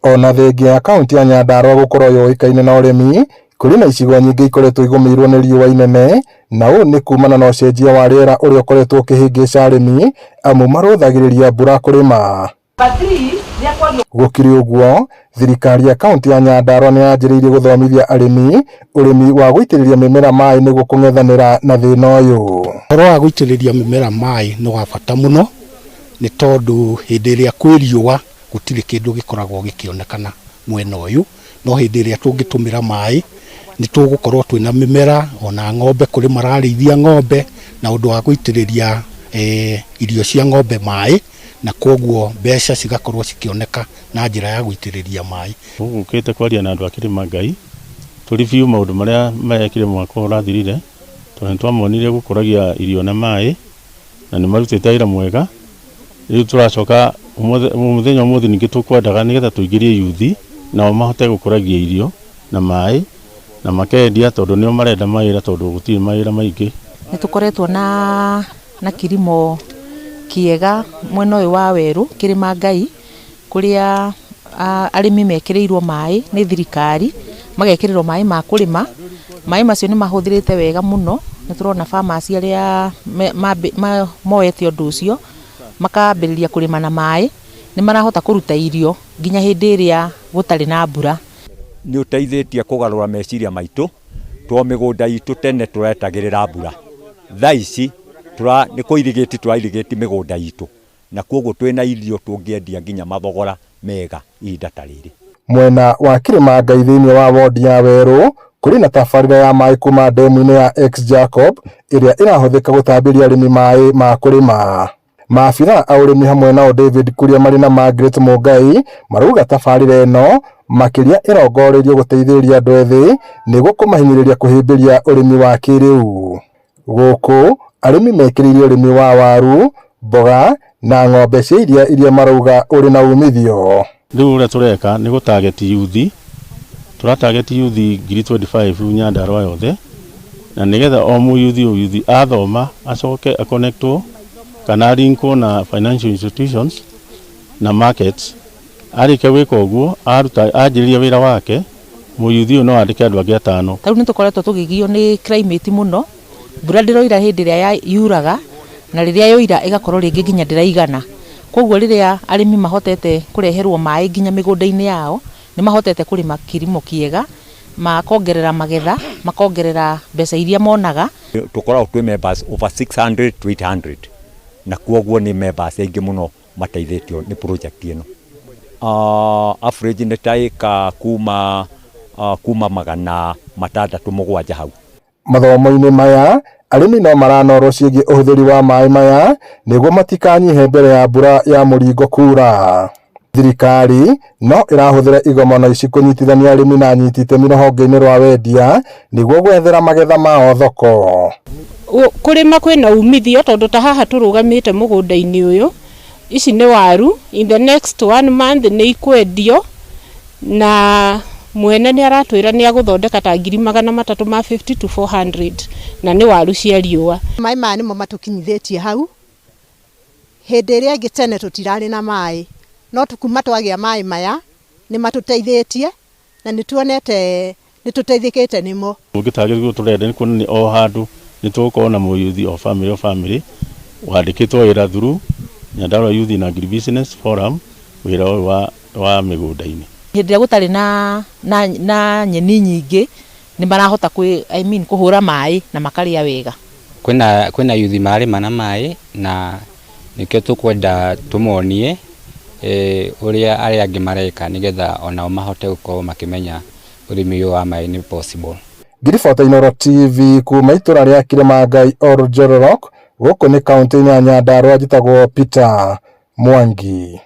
Ona thengia ya kaunti ya Nyandarua gukorwo yoikaine na urimi, kuri na icigo nyingi ikoretwo igumirwo ni riũa inene, na ũũ nĩ kumana na ũcenjia wa rĩera ũrĩa ũkoretwo ũkĩhĩngĩca arĩmi amu marũthagĩrĩria mbura kũrĩma. Gũkĩrĩ ũguo, thirikari ya kaunti ya Nyandarua nĩ yanjĩrĩirie gũthomithia arĩmi ũrĩmi wa gũitĩrĩria mĩmera maĩ nĩguo kũng'ethanĩra na thĩna ũyũ. Ũhoro wa gũitĩrĩria mĩmera maĩ nĩ wa bata mũno, nĩ tondũ hĩndĩ ĩrĩa kwĩ riũa gũtirĩ kĩndũ gĩkoragwo gĩkĩonekana mwena ũyũ, no hĩndĩ ĩrĩa tũngĩtũmĩra maĩ nĩ tũgũkorwo twĩna mĩmera, ona ng'ombe kũrĩ mararĩithia ng'ombe na ũndũ wa gũitĩrĩria irio cia ng'ombe maĩ, na koguo mbeca cigakorwo cikĩoneka na njĩra ya gũitĩrĩria maĩ. Ũkĩte kwaria na andũ a Kĩrĩma-Ngai, tũrĩ biũ maũndũ marĩa mekire mwaka ũrathirire, tondũ nĩ twamonire gũkũragia irio na maĩ na nĩ marutĩte wĩra mwega. Rĩu tũracoka mũthenya ũmũthĩ ningĩ tũkwendaga nĩgetha tũingĩrie yuthi nao mahote gũkũragia irio na maĩ na makendia, tondũ nĩo marenda mawĩra tondũ gũtirĩ mawĩra maingĩ. Nĩ tũkoretwo na kilimo kĩega mwena ũyũ wa werũ Kĩrĩma-Ngai, kũrĩa arĩmi mekĩrĩirwo maĩ nĩ thirikari, magekĩrĩrwo maĩ ma kũrĩma. Maĩ macio nĩ mahũthĩrĩte wega mũno, nĩ tũrona farmers arĩa moete ũndũ ũcio makambĩrĩria kũrĩma na maĩ, nĩ marahota kũruta irio nginya hĩndĩ ĩrĩa gũtarĩ na mbura. Nĩ ũteithĩtie kũgarũra meciria maitũ, tondũ mĩgũnda itũ tene tũretagĩrĩra mbura. Thaa ici nĩ kũirigĩti tũrairigĩti mĩgũnda itũ, na koguo twĩna irio tũngĩendia nginya mathogora mega ihinda ta rĩrĩ. Mwena wa Kĩrĩma-Ngai thĩinĩ wa wondi ya Werũ, kũrĩ na tabarĩra ya maĩ kuma ndemu-inĩ ya Ex-Jacob ĩrĩa ĩrahũthĩka gũtambĩria arĩmi maĩ ma kũrĩma. Maabitha a ũrĩmi hamwe nao David Kuria marĩ na Margaret Mũngai marauga tabarĩra ĩno makĩria ĩrongoreirio gũteithĩrĩria andũ ethĩ nĩguo kũmahinyĩrĩria kũhĩmbĩria ũrĩmi wa kĩrĩu. Gũkũ arĩmi mekĩrĩire ũrĩmi wa waru, mboga na ng'ombe cia iria marauga ũrĩ na umithio. Rĩu ũrĩa tũreka nĩ gũtargeti yuthi, tũratargeti yuthi 25,000 Nyandarua yothe, na nĩgetha o mũyuthi athoma acoke akonektwo kana linkwo na financial institutions na markets. Arĩkia gwĩka ũguo, anjĩrĩria wĩra wake, mũyuthi ũyũ no andĩke andũ angĩ 5. Rĩu nĩ tũkoretwo tũgĩgio nĩ climate mũno, mbura ndĩroira hĩndĩ ĩrĩa yuraga, na rĩrĩa yoira ĩgakorwo rĩngĩ nginya ndĩraigana. Koguo rĩrĩa arĩmi mahotete kũreherwo maĩ nginya mĩgũnda-inĩ yao, nĩ mahotete kũrĩma kilimo kĩega, makongerera magetha, makongerera mbeca iria monaga. Tũkoragwo twĩ members over 600 to 800, na koguo nĩ members aingĩ mũno mateithĩtio nĩ project ĩno. Average nĩ ta ĩka kuma 607 hau. Mathomo-inĩ maya arĩmi no maranorwo ciĩgiĩ ũhũthĩri wa maĩ maya nĩguo matikanyihe mbere ya mbura ya mũringo kura. Thirikari no ĩrahũthĩra igomano ici kũnyitithania arĩmi na anyiti itemi rũhonge-inĩ rwa wendia nĩguo gwethera magetha mao thoko. Kũrĩma kwĩna umithio tondũ ta haha tũrũgamĩte mũgũnda-inĩ ũyũ, ici nĩ waru, in the next 1 month nĩ ikwendio, na mwene nĩ aratwĩra nĩ agũthondeka ta 350 to 400, na nĩ waru cia riũa. Maĩ maya nĩmo matũkinyithĩtie hau. Hĩndĩ ĩrĩa ĩngĩ tene tũtirarĩ na maĩ, no kuma twagĩa maĩ maya nĩ matũteithĩtie na nĩ tuonete nĩ tũteithĩkĩte nĩmo. Ũngĩtarĩria tũrenda nĩ kuonania o handũ nĩ tũgũkorwo na mũyuthi o family wandĩkĩtwo wĩra through Nyandarua Youth and Agribusiness Forum, wĩra ũyũ wa mĩgũnda-inĩ. Hĩndĩ ĩrĩa gũtarĩ na nyeni nyingĩ nĩ marahota kũhũra maĩ na makarĩa wega. Kwĩna yuthi marĩma na maĩ, na nĩkĩo tũkwenda tũmonie ũrĩa arĩa angĩ mareka nĩgetha onao mahote gũkorwo makĩmenya ũrĩmi ũyũ wa maĩ nĩ possible. Ngiribota Inooro TV kuma itũra rĩa Kĩrĩma-Ngai Oljororok, gũkũ nĩ kaunti-inĩ ya Nyandarua, njĩtagwo Peter Mwangi.